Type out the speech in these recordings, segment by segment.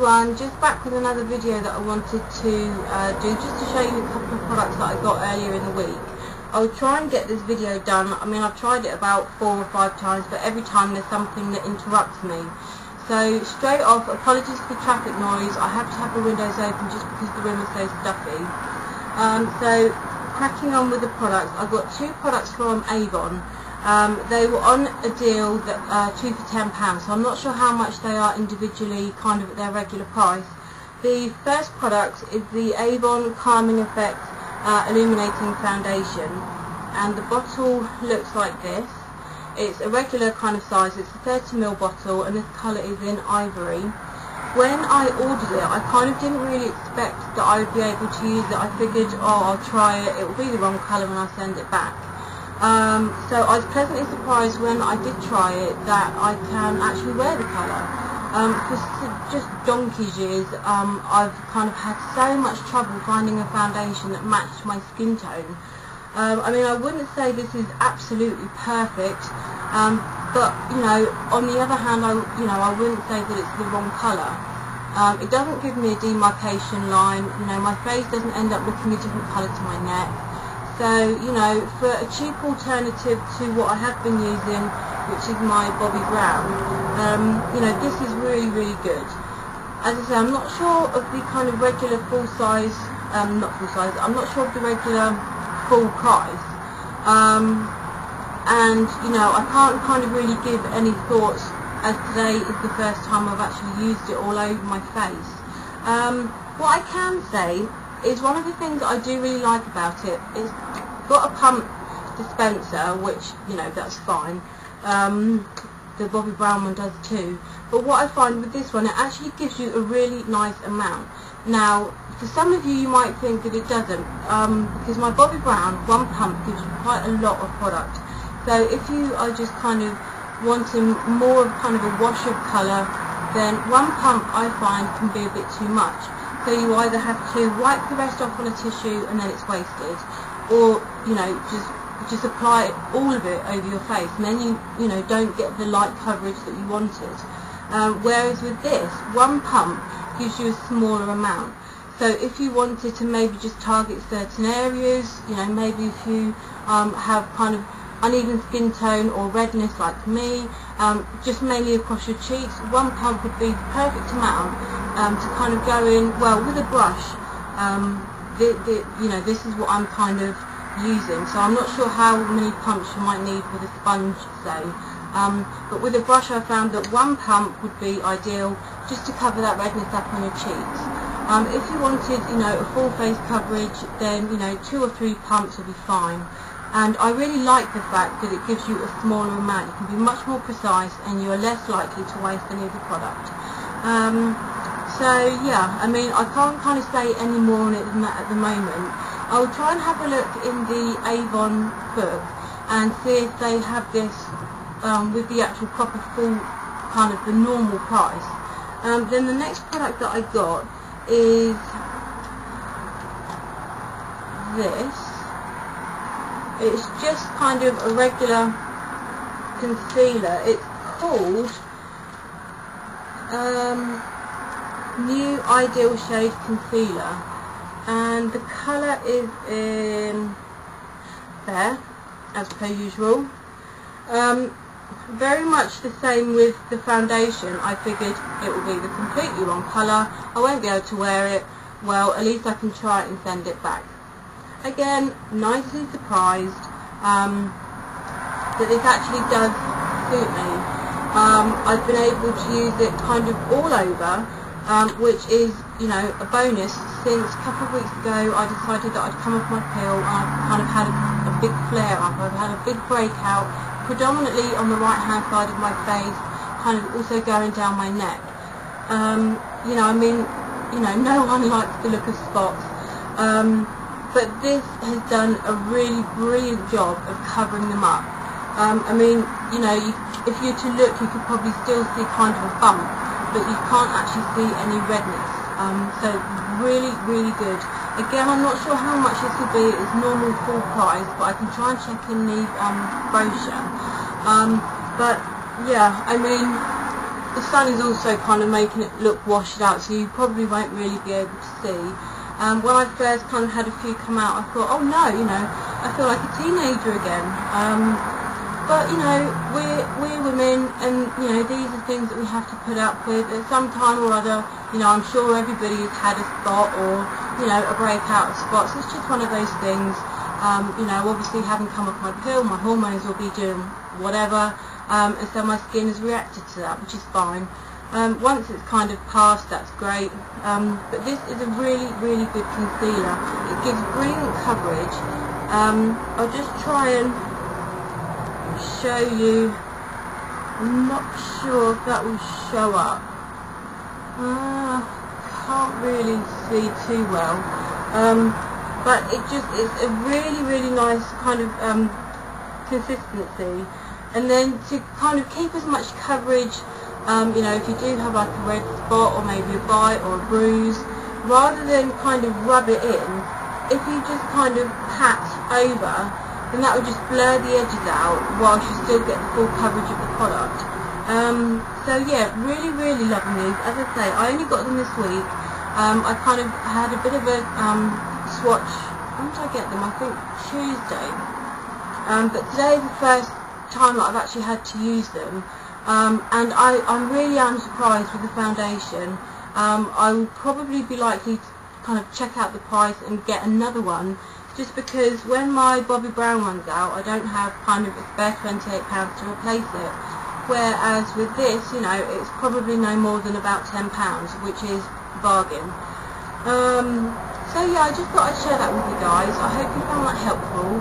everyone, just back with another video that I wanted to do just to show you a couple of products that I got earlier in the week. I'll try and get this video done. I mean, I've tried it about 4 or 5 times, but every time there's something that interrupts me. So straight off, apologies for the traffic noise. I have to have the windows open just because the room is so stuffy. So cracking on with the products, I've got 2 products from Avon. They were on a deal that 2 for £10, so I'm not sure how much they are individually, kind of at their regular price. The first product is the Avon Calming Effect Illuminating Foundation, and the bottle looks like this. It's a regular kind of size, it's a 30ml bottle, and this colour is in ivory. When I ordered it, I kind of didn't really expect that I would be able to use it. I figured, oh, I'll try it, it will be the wrong colour when I send it back. So I was pleasantly surprised when I did try it that I can actually wear the colour. For just donkey's years, I've kind of had so much trouble finding a foundation that matched my skin tone. I mean, I wouldn't say this is absolutely perfect, but you know, on the other hand, I wouldn't say that it's the wrong colour. It doesn't give me a demarcation line. You know, my face doesn't end up looking a different colour to my neck. So, you know, for a cheap alternative to what I have been using, which is my Bobbi Brown, you know, this is really, really good. As I say, I'm not sure of the kind of regular I'm not sure of the regular full price. And, you know, I can't kind of really give any thoughts, as today is the first time I've actually used it all over my face. What I can say is one of the things that I do really like about it is got a pump dispenser, which, you know, that's fine. The Bobbi Brown one does too. But what I find with this one, it actually gives you a really nice amount. Now, for some of you, you might think that it doesn't, because my Bobbi Brown, one pump gives you quite a lot of product. So if you are just kind of wanting more of kind of a wash of colour, then one pump I find can be a bit too much. So you either have to wipe the rest off on a tissue and then it's wasted, or, you know, just apply all of it over your face, and then you know, don't get the light coverage that you wanted. Whereas with this, one pump gives you a smaller amount. So if you wanted to maybe just target certain areas, you know, maybe if you have kind of uneven skin tone or redness like me, just mainly across your cheeks, one pump would be the perfect amount to kind of go in, well, with a brush. You know, this is what I'm kind of using, so I'm not sure how many pumps you might need with a sponge, say. But with a brush, I found that one pump would be ideal just to cover that redness up on your cheeks. If you wanted, you know, a full face coverage, then, you know, 2 or 3 pumps would be fine. And I really like the fact that it gives you a smaller amount. You can be much more precise, and you are less likely to waste any of the product. So yeah, I mean, I can't kind of say any more on it than that at the moment. I will try and have a look in the Avon book and see if they have this with the actual proper full kind of the normal price. Then the next product that I got is this. It's just kind of a regular concealer. It's called New Ideal Shade Concealer, and the colour is in there, as per usual. Very much the same with the foundation. I figured it would be the completely wrong colour, I won't be able to wear it. Well, at least I can try it and send it back. Again, nicely surprised that this actually does suit me. I've been able to use it kind of all over, which is, you know, a bonus, since a couple of weeks ago I decided that I'd come off my pill and I've kind of had a big flare up. I've had a big breakout, predominantly on the right hand side of my face, kind of also going down my neck. You know, I mean, you know, no one likes the look of spots. But this has done a really brilliant job of covering them up. I mean, you know, if you were to look, you could probably still see kind of a bump, but you can't actually see any redness. So really, really good. Again, I'm not sure how much this will be as normal full price, but I can try and check in the brochure. But yeah, I mean, the sun is also kind of making it look washed out, so you probably won't really be able to see. When I first kind of had a few come out, I thought, oh no, you know, I feel like a teenager again. But you know, we're women, and you know, these are things that we have to put up with at some time or other. You know, I'm sure everybody has had a spot or, you know, a breakout of spots. It's just one of those things. You know, obviously having come off my pill, my hormones will be doing whatever, and so my skin has reacted to that, which is fine. Once it's kind of passed, that's great. But this is a really, really good concealer. It gives brilliant coverage. I'll just try and show you. I'm not sure if that will show up. Can't really see too well. But it's a really, really nice kind of consistency. And then to kind of keep as much coverage, you know, if you do have like a red spot or maybe a bite or a bruise, rather than kind of rub it in, if you just kind of pat over, then that would just blur the edges out whilst you still get the full coverage of the product. So yeah, really, really loving these. As I say, I only got them this week. I kind of had a bit of a swatch. When did I get them? I think Tuesday. But today is the first time that I've actually had to use them. And I really am surprised with the foundation. I will probably be likely to kind of check out the price and get another one, just because when my Bobbi Brown runs out, I don't have kind of a spare £28 to replace it. Whereas with this, you know, it's probably no more than about £10, which is a bargain. So yeah, I just thought I'd share that with you guys. I hope you found that helpful.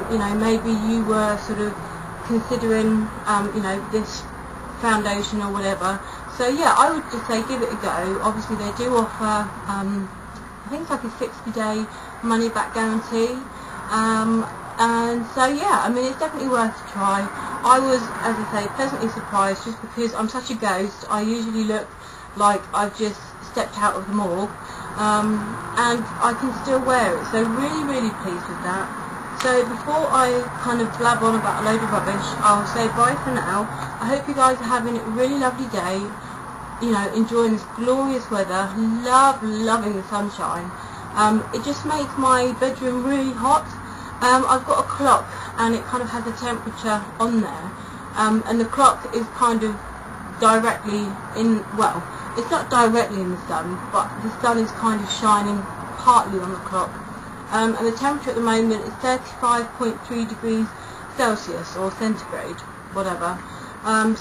You know, maybe you were sort of considering, you know, this foundation or whatever. So yeah, I would just say give it a go. Obviously they do offer, I think it's like a 60-day money back guarantee. And so yeah, I mean, it's definitely worth a try. I was, as I say, pleasantly surprised, just because I'm such a ghost. I usually look like I've just stepped out of the morgue, and I can still wear it. So really, really pleased with that. So before I kind of blab on about a load of rubbish, I'll say bye for now. I hope you guys are having a really lovely day, you know, enjoying this glorious weather. Loving the sunshine. It just makes my bedroom really hot. I've got a clock, and it kind of has a temperature on there, and the clock is kind of directly in, well, it's not directly in the sun, but the sun is kind of shining partly on the clock. And the temperature at the moment is 35.3 degrees Celsius or centigrade, whatever.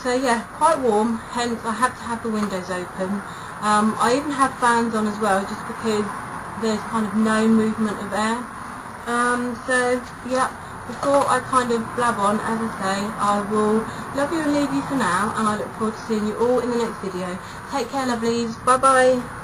So yeah, quite warm, hence I have to have the windows open. I even have fans on as well, just because there's kind of no movement of air. So yeah, before I kind of blab on, as I say, I will love you and leave you for now, and I look forward to seeing you all in the next video. Take care, lovelies. Bye bye.